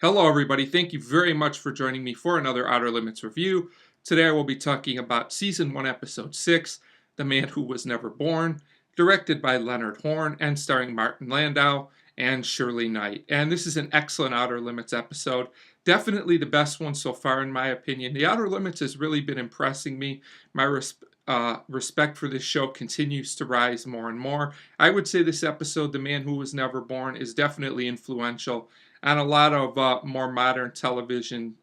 Hello, everybody. Thank you very much for joining me for another Outer Limits review. Today I will be talking about Season 1, Episode 6, The Man Who Was Never Born, directed by Leonard Horn and starring Martin Landau and Shirley Knight. And this is an excellent Outer Limits episode. Definitely the best one so far, in my opinion. The Outer Limits has really been impressing me. My respect for this show continues to rise more and more. I would say this episode, The Man Who Was Never Born, is definitely influential on a lot of more modern television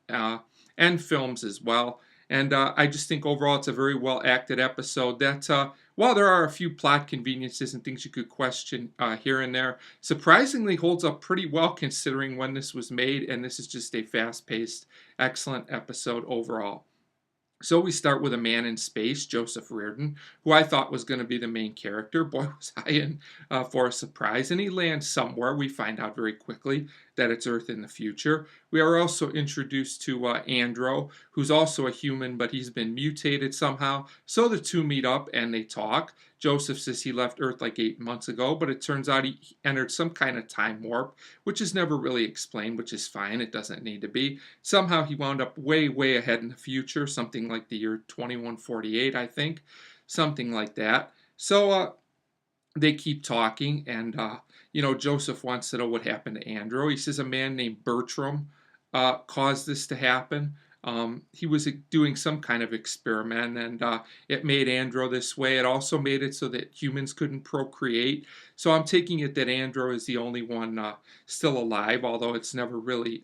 and films as well. And I just think overall it's a very well acted episode that, while there are a few plot conveniences and things you could question here and there, surprisingly holds up pretty well considering when this was made. And this is just a fast paced, excellent episode overall. So we start with a man in space, Joseph Reardon, who I thought was going to be the main character. Boy, was I in for a surprise. And he lands somewhere. We find out very quickly that it's Earth in the future. We are also introduced to Andro, who's also a human, but he's been mutated somehow. So the two meet up and they talk. Joseph says he left Earth like 8 months ago, but it turns out he entered some kind of time warp, which is never really explained, which is fine. It doesn't need to be. Somehow he wound up way, way ahead in the future, something like the year 2148, I think, something like that. So they keep talking, and Joseph wants to know what happened to Andrew. He says a man named Bertram caused this to happen. He was doing some kind of experiment, and it made Andro this way. It also made it so that humans couldn't procreate. So I'm taking it that Andro is the only one still alive, although it's never really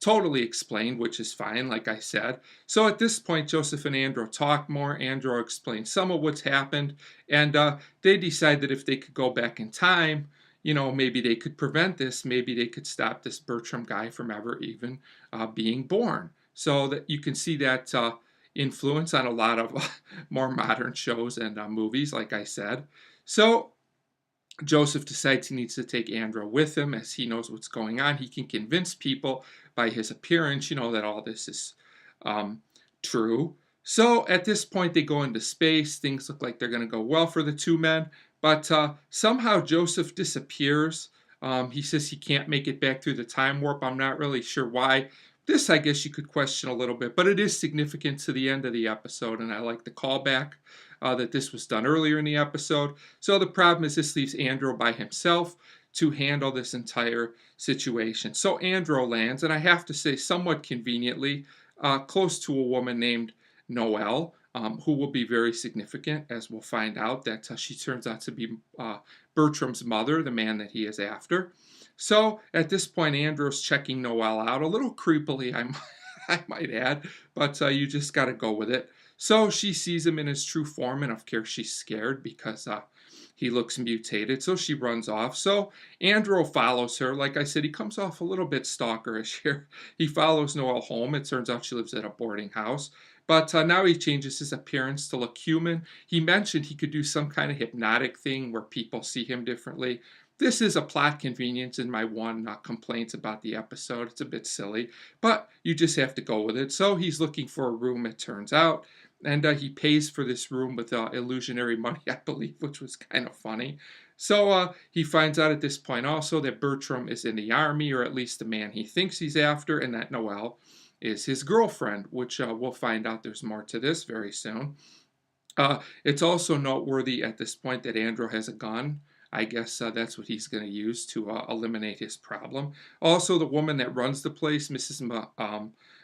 totally explained, which is fine, like I said. So at this point, Joseph and Andro talk more. Andro explains some of what's happened, and they decide that if they could go back in time, maybe they could prevent this. Maybe they could stop this Bertram guy from ever even being born. So that you can see that influence on a lot of more modern shows and movies, like I said. So Joseph decides he needs to take Andro with him as he knows what's going on. He can convince people by his appearance, that all this is true. So at this point, they go into space. Things look like they're going to go well for the two men. But somehow Joseph disappears. He says he can't make it back through the time warp. I'm not really sure why. This, I guess, you could question a little bit, but it is significant to the end of the episode, and I like the callback that this was done earlier in the episode. So the problem is this leaves Andro by himself to handle this entire situation. So Andro lands, and I have to say, somewhat conveniently, close to a woman named Noelle, who will be very significant, as we'll find out that she turns out to be Bertram's mother, the man that he is after. So at this point, Andro's checking Noelle out, a little creepily, I might add, but you just got to go with it. So she sees him in his true form, and of course she's scared because he looks mutated, so she runs off. So Andro follows her. Like I said, he comes off a little bit stalkerish here. He follows Noelle home. It turns out she lives at a boarding house. But now he changes his appearance to look human. He mentioned he could do some kind of hypnotic thing where people see him differently. This is a plot convenience in my one complaints about the episode. It's a bit silly, but you just have to go with it. So he's looking for a room, it turns out, and he pays for this room with illusionary money, I believe, which was kind of funny. So he finds out at this point also that Bertram is in the army, or at least the man he thinks he's after, and that Noelle is his girlfriend, which we'll find out there's more to this very soon. It's also noteworthy at this point that Andro has a gun. I guess that's what he's going to use to eliminate his problem. Also, the woman that runs the place, Mrs.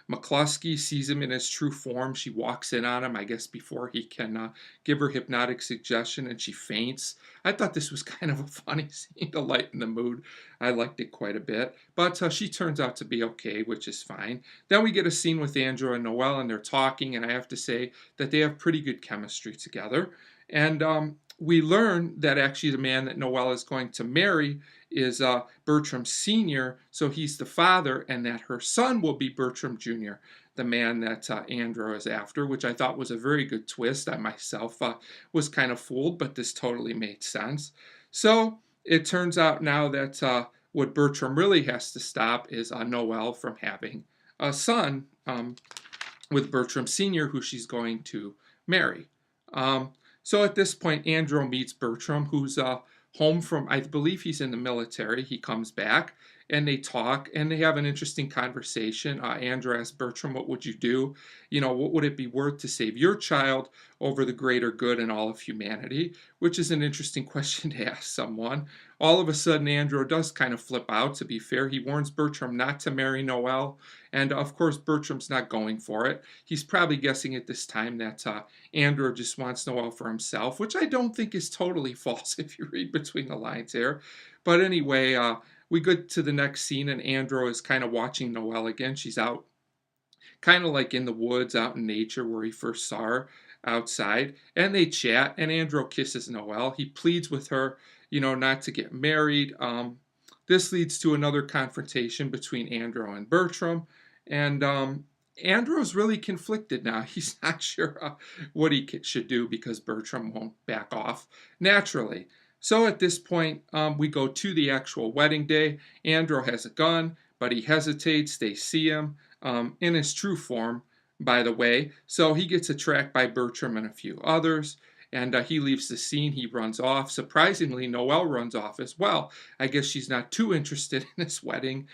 McCluskey, sees him in his true form. She walks in on him, I guess, before he can give her hypnotic suggestion, and she faints. I thought this was kind of a funny scene to lighten the mood. I liked it quite a bit. But she turns out to be okay, which is fine. Then we get a scene with Andro and Noelle, and they're talking, and I have to say that they have pretty good chemistry together. And we learn that actually the man that Noelle is going to marry is Bertram Sr., so he's the father, and that her son will be Bertram Jr., the man that Andro is after, which I thought was a very good twist. I myself was kind of fooled, but this totally made sense. So it turns out now that what Bertram really has to stop is Noelle from having a son with Bertram Sr., who she's going to marry. So at this point, Andro meets Bertram, who's home from, I believe he's in the military. He comes back, and they talk and they have an interesting conversation. Andrew asks Bertram, "What would you do? What would it be worth to save your child over the greater good and all of humanity?" Which is an interesting question to ask someone. All of a sudden, Andrew does kind of flip out, to be fair. He warns Bertram not to marry Noelle, and of course, Bertram's not going for it. He's probably guessing at this time that Andrew just wants Noelle for himself, which I don't think is totally false if you read between the lines here. But anyway, we go to the next scene, and Andrew is kind of watching Noelle again. She's out kind of like in the woods, out in nature where he first saw her outside. And they chat, and Andrew kisses Noelle. He pleads with her, not to get married. This leads to another confrontation between Andrew and Bertram. And Andrew's really conflicted now. He's not sure what he should do because Bertram won't back off naturally. So at this point, we go to the actual wedding day. Andrew has a gun, but he hesitates. They see him in his true form, by the way. So he gets attacked by Bertram and a few others, and he leaves the scene. He runs off. Surprisingly, Noelle runs off as well. I guess she's not too interested in this wedding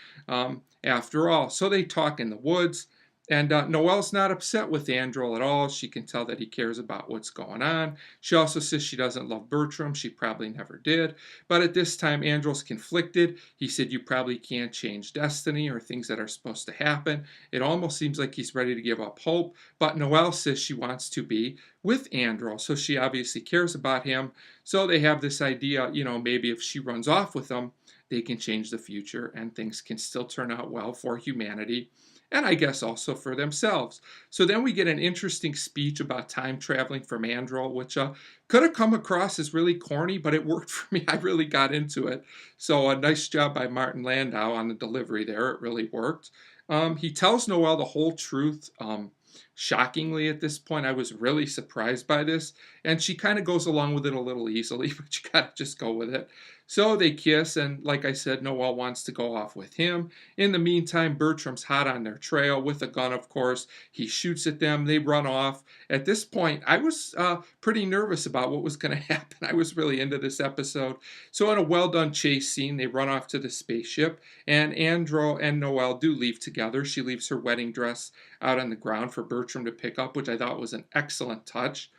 after all. So they talk in the woods. And Noelle's not upset with Andrew at all. She can tell that he cares about what's going on. She also says she doesn't love Bertram. She probably never did. But at this time, Andrew's conflicted. He said, "You probably can't change destiny or things that are supposed to happen." It almost seems like he's ready to give up hope. But Noelle says she wants to be with Andrew. So she obviously cares about him. So they have this idea, maybe if she runs off with him, they can change the future and things can still turn out well for humanity, and I guess also for themselves. So then we get an interesting speech about time traveling from Andrew, which could have come across as really corny, but it worked for me. I really got into it. So a nice job by Martin Landau on the delivery there. It really worked. He tells Noelle the whole truth. Shockingly, at this point, I was really surprised by this, and she kind of goes along with it a little easily, but you gotta just go with it. So they kiss, and like I said, Noelle wants to go off with him. In the meantime, Bertram's hot on their trail with a gun, of course. He shoots at them. They run off. At this point, I was pretty nervous about what was going to happen. I was really into this episode. So in a well-done chase scene, they run off to the spaceship, and Andrew and Noelle do leave together. She leaves her wedding dress out on the ground for Bertram to pick up, which I thought was an excellent touch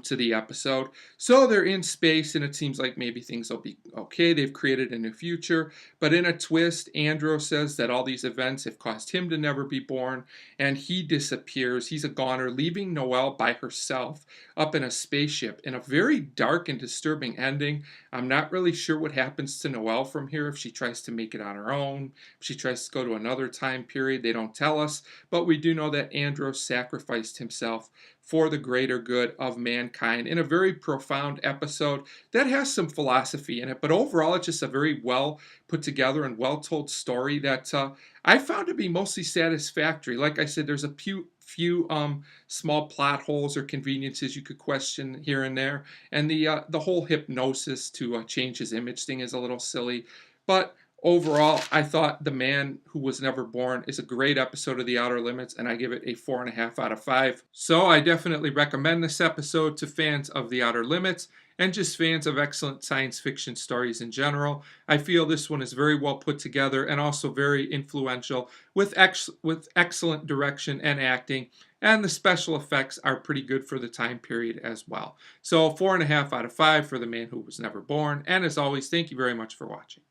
to the episode. So they're in space, and it seems like maybe things will be okay. They've created a new future. But in a twist, Andrew says that all these events have caused him to never be born, and he disappears. He's a goner, leaving Noelle by herself up in a spaceship in a very dark and disturbing ending. I'm not really sure what happens to Noelle from here, if she tries to make it on her own, if she tries to go to another time period. They don't tell us, but we do know that Andrew sacrificed himself for the greater good of mankind in a very profound episode that has some philosophy in it. But overall, it's just a very well put together and well told story that I found to be mostly satisfactory. Like I said, there's a few small plot holes or conveniences you could question here and there, and the whole hypnosis to change his image thing is a little silly, but overall, I thought The Man Who Was Never Born is a great episode of The Outer Limits, and I give it a 4.5 out of 5. So I definitely recommend this episode to fans of The Outer Limits and just fans of excellent science fiction stories in general. I feel this one is very well put together and also very influential with excellent direction and acting, and the special effects are pretty good for the time period as well. So 4.5 out of 5 for The Man Who Was Never Born, and as always, thank you very much for watching.